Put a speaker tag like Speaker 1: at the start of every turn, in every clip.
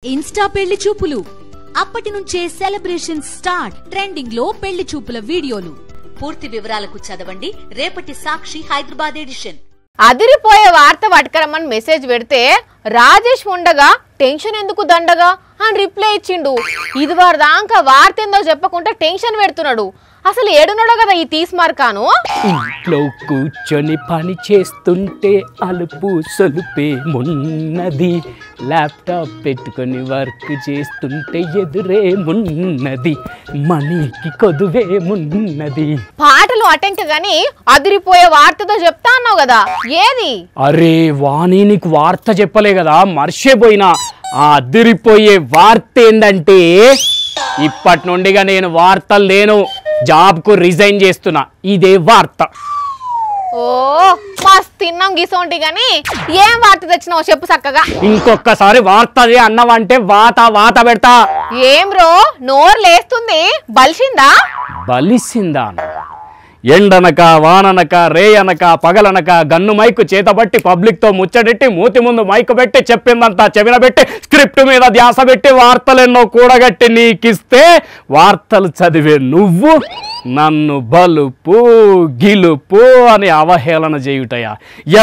Speaker 1: Insta పెళ్లి చూపులు అప్పటి నుంచే సెలబ్రేషన్ స్టార్ట్. ట్రెండింగ్ లో పెళ్లి చూపుల వీడియోలు. పూర్తి వివరాలకు చదవండి రేపటి సాక్షి హైదరాబాద్ ఎడిషన్.
Speaker 2: అదిరిపోయే వార్త పట్టుకరమ్మని మెసేజ్ పెడితే రాజేష్ ఉండగా టెన్షన్ ఎందుకు దండగా అని రిప్లై ఇచ్చిండు. ఇది వారదాకా వార్త ఏందో చెప్పకుండా టెన్షన్ పెడుతున్నాడు. అసలు ఏడున్నాడో కదా ఈ తీస్మార్కాను.
Speaker 3: ఇంట్లో కూర్చొని పని చేస్తుంటే అలుపు సొలుపే మున్నది, ల్యాప్టాప్ పెట్టుకొని వర్క్ చేస్తుంటే ఎదురే మున్నది, మనీకి కొదువే మున్నది.
Speaker 2: పాటలు అటెంక గాని అదిరిపోయే వార్తతో చెప్తా అన్నావు కదా, ఏది?
Speaker 3: అరే వాణి, నీకు వార్త చెప్పలే కదా, మర్చిపోయినా. ఆ అదిరిపోయే వార్త ఏందంటే ఇప్పటి నుండిగా నేను వార్తలు లేను, జాబ్ కు రిజైన్ చేస్తున్నా. ఇదే వార్త.
Speaker 2: ఓ మస్తు తిన్నాం గీసోంటి గాని ఏం వార్త తెచ్చినావు చెప్పు చక్కగా.
Speaker 3: ఇంకొకసారి వార్త అదే అన్నవంటే వాత వాత పెడతా.
Speaker 2: ఏం రో నోరు లేస్తుంది, బలిసిందా?
Speaker 3: బలిసిందా? ఎండనక వాననక రేయనక పగలనక గన్ను మైకు చేతబట్టి పబ్లిక్ తో ముచ్చటెట్టి మూతి ముందు మైకు పెట్టి చెప్పిందంతా చెవిన పెట్టి స్క్రిప్ట్ మీద ధ్యాస పెట్టి వార్తలెన్నో కూడగట్టి నీకిస్తే వార్తలు చదివే నువ్వు నన్ను బలుపు గిలుపు అని అవహేళన చేయుటయా?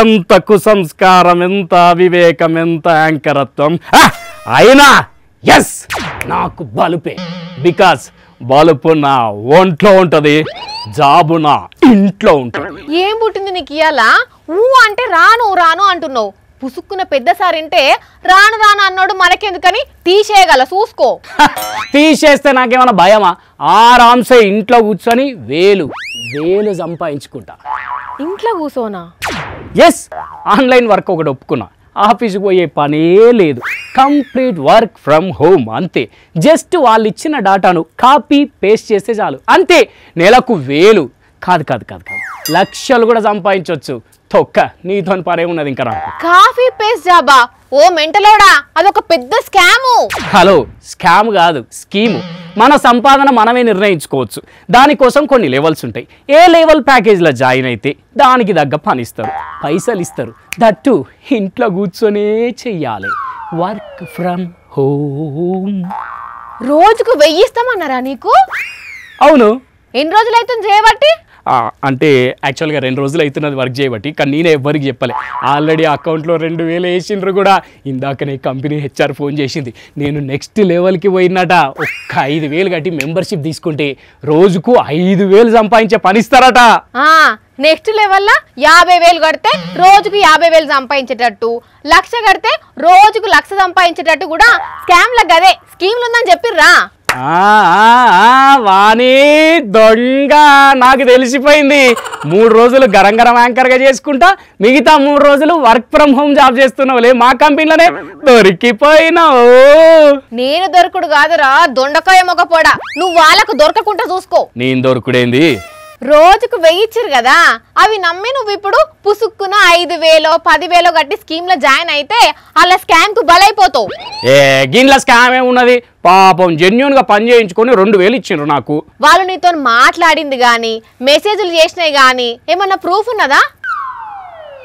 Speaker 3: ఎంత కుసంస్కారం, ఎంత అవివేకం, ఎంత యాంకరత్వం! అయినా ఎస్, నాకు బలుపే. బికాస్ బలుపు నా ఒంట్లో ఉంటది, జాబు నా ఇంట్లో ఉంటుంది.
Speaker 2: ఏం పుట్టింది నీకు ఇయ్యాలా? ఊ అంటే రాను రాను అంటున్నావు. పుసుక్కున్న పెద్దసారింటే రాను రాను అన్నాడు, మనకెందుకని తీసేయగల చూసుకో.
Speaker 3: తీసేస్తే నాకేమైనా భయమా? ఆరాంసే ఇంట్లో కూర్చొని వేలు వేలు సంపాదించుకుంటా.
Speaker 2: ఇంట్లో కూర్చోనా?
Speaker 3: ఎస్, ఆన్లైన్ వర్క్ ఒకటి ఒప్పుకున్నా. ఆఫీస్కి పోయే పనే లేదు, కంప్లీట్ వర్క్ ఫ్రమ్ హోమ్ అంతే. జస్ట్ వాళ్ళు ఇచ్చిన డాటాను కాపీ పేస్ట్ చేస్తే చాలు, అంతే. నెలకు 1000 కాదు లక్షలు కూడా సంపాదించవచ్చు. తొక్క నీతో పనే ఉన్నది ఇంకా నాకు.
Speaker 2: కాఫీ పేస్ట్ జాబా? ఓ మెంటలోడా, అదొక పెద్ద స్కాము.
Speaker 3: హలో, స్కామ్ కాదు, స్కీము. మన సంపాదన మనమే నిర్ణయించుకోవచ్చు. దానికోసం కొన్ని లెవెల్స్ ఉంటాయి. ఏ లెవెల్ ప్యాకేజ్లో జాయిన్ అయితే దానికి తగ్గ పని ఇస్తారు, పైసలు ఇస్తారు. దట్టు ఇంట్లో కూర్చొనే చెయ్యాలి, వర్క్ ఫ్రమ్ హోమ్.
Speaker 2: రోజుకు 1000 ఇస్తామన్నారా నీకు?
Speaker 3: అవును.
Speaker 2: ఎన్ని రోజులు అవుతుంది చేయబట్టి?
Speaker 3: అంటే యాక్చువల్గా 2 రోజులు అవుతున్నది వర్క్ చేయబట్టి, కానీ నేనే ఎవ్వరికి చెప్పలే. ఆల్రెడీ అకౌంట్లో 2000 వేసిండ్రు కూడా. ఇందాకనే కంపెనీ హెచ్ఆర్ ఫోన్ చేసింది, నేను నెక్స్ట్ లెవెల్కి పోయినట. ఒక్క 5000 కట్టి మెంబర్షిప్ తీసుకుంటే రోజుకు 5000 సంపాదించే పని ఇస్తారట.
Speaker 2: నెక్స్ట్ లెవెల్లో 50,000 కడితే రోజుకు 50,000 సంపాదించేటట్టు, 1,00,000 కడితే రోజుకు 1,00,000 సంపాదించేటట్టు కూడా స్కామ్లకు అదే స్కీమ్లు ఉందని చెప్పిర్రా?
Speaker 3: వాణి దొంగ, నాకు తెలిసిపోయింది. 3 రోజులు గరం యాంకర్గా చేసుకుంటా, మిగతా 3 రోజులు వర్క్ ఫ్రమ్ హోమ్ జాబ్ చేస్తున్నావులే. మా కంపెనీలోనే దొరికిపోయినావు.
Speaker 2: నేను దొరకడు కాదురా, దొండకాయ మొగపోడా. నువ్వు వాళ్ళకు దొరకకుండా చూసుకో.
Speaker 3: నేను దొరకుడేంది?
Speaker 2: రోజుకు 1000 ఇచ్చిరు కదా, అవి నమ్మి నువ్వు ఇప్పుడు పుసుక్కున 5,000 10,000 కట్టి స్కీమ్ లో జాయిన్ అయితే అలా స్కామ్ కు బలైపోతావు.
Speaker 3: గిన్ల స్కామ్ ఉన్నది. పాపం జెన్యూన్ గా పని చేయించుకొని 2000 ఇచ్చిండ్రు నాకు.
Speaker 2: వాళ్ళు నీతో మాట్లాడింది గాని, మెసేజ్లు చేసినాయి గాని ఏమన్నా ప్రూఫ్ ఉన్నదా?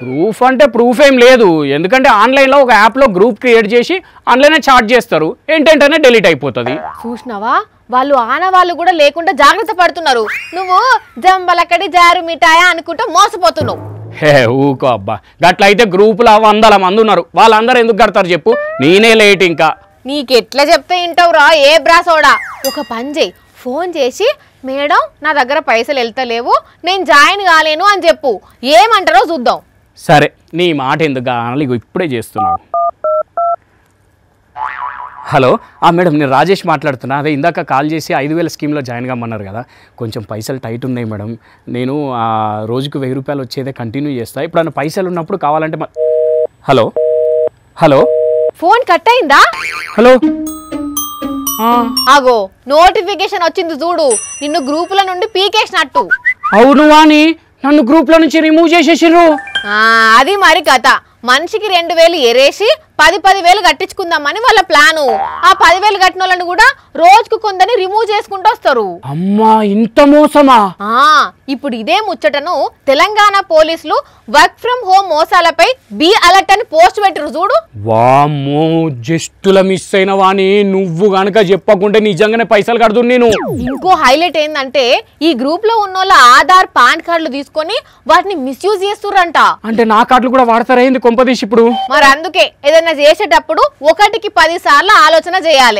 Speaker 3: ప్రూఫ్ అంటే ప్రూఫ్ ఏం లేదు, ఎందుకంటే ఆన్లైన్లో ఒక యాప్లో గ్రూప్ క్రియేట్ చేసి ఆన్లైన్ చాట్ చేస్తారు, ఏంటంటేనే డిలీట్ అయిపోతుంది.
Speaker 2: చూసినావా, వాళ్ళు ఆనవాళ్ళు కూడా లేకుండా జాగ్రత్త పడుతున్నారు. నువ్వు జంబలకడి జారు మిఠాయా అనుకుంటూ మోసపోతున్నావు.
Speaker 3: హే ఊకో అబ్బా, గట్లయితే గ్రూపులో 100 మంది ఉన్నారు, వాళ్ళందరూ ఎందుకు కడతారు చెప్పు? నేనే లేట్. ఇంకా
Speaker 2: నీకెట్లా చెప్తే వింటావురా ఏ బ్రాసోడా? ఒక పని చేయి, ఫోన్ చేసి మేడం నా దగ్గర పైసలు వెళ్తలేవు, నేను జాయిన్ కాలేను అని చెప్పు. ఏమంటారో చూద్దాం.
Speaker 3: సరే, నీ మాట ఎందుకు కావాలి, ఇప్పుడే చేస్తున్నావు. హలో మేడం, నేను రాజేష్ మాట్లాడుతున్నా. అదే ఇందాక కాల్ చేసి 5000 స్కీమ్లో జాయిన్ కమ్మన్నారు కదా, కొంచెం పైసలు టైట్ ఉన్నాయి మేడం. నేను రోజుకు 1000 రూపాయలు వచ్చేదే కంటిన్యూ చేస్తా. ఇప్పుడు పైసలు ఉన్నప్పుడు కావాలంటే హలో హలో
Speaker 2: ఫోన్ కట్ అయిందా?
Speaker 3: హలో
Speaker 2: ఆగో, నోటిఫికేషన్ వచ్చింది చూడు, నిన్ను గ్రూపుల నుండి పీకేసినట్టు.
Speaker 3: అవును వాణి, నన్ను గ్రూప్లో నుంచి రిమూవ్ చేసేసిర్రు.
Speaker 2: అది మరి కథ. మనిషికి 2000 ఎరేసి 10,000 కట్టించుకుందామని వాళ్ళ ప్లాను. ఆ 10,000 కట్టిన వాళ్ళని కూడా రోజుకు కొందరిని రిమూవ్ చేసుకుంటూ వస్తారు.
Speaker 3: అమ్మా ఇంత మోసమా?
Speaker 2: ఇప్పుడు ఇదే ముచ్చటను తెలంగాణ పోలీసులు వర్క్ ఫ్రమ్ హోమ్ మోసాలపై బి అలర్ట్ అని పోస్ట్ పెట్టరు చూడు.
Speaker 3: వామ్మో జస్టుల మిస్ అయిన వాణి, నువ్వు గనక చెప్పకుంటే నిజంగానే పైసలు కడుతు. నేను
Speaker 2: ఇంకో హైలైట్ ఏంటంటే ఈ గ్రూప్ లో ఉన్న వాళ్ళ ఆధార్ పాన్ కార్డులు తీసుకొని వాటిని మిస్యూజ్ చేస్తుర్రంట.
Speaker 3: అంటే నా కార్డులు కూడా వాడతారా ఏంది కొంపదీసి ఇప్పుడు?
Speaker 2: మరి అందుకే ఏదైనా చేసేటప్పుడు 1కి 10 సార్లు ఆలోచన చేయాలి.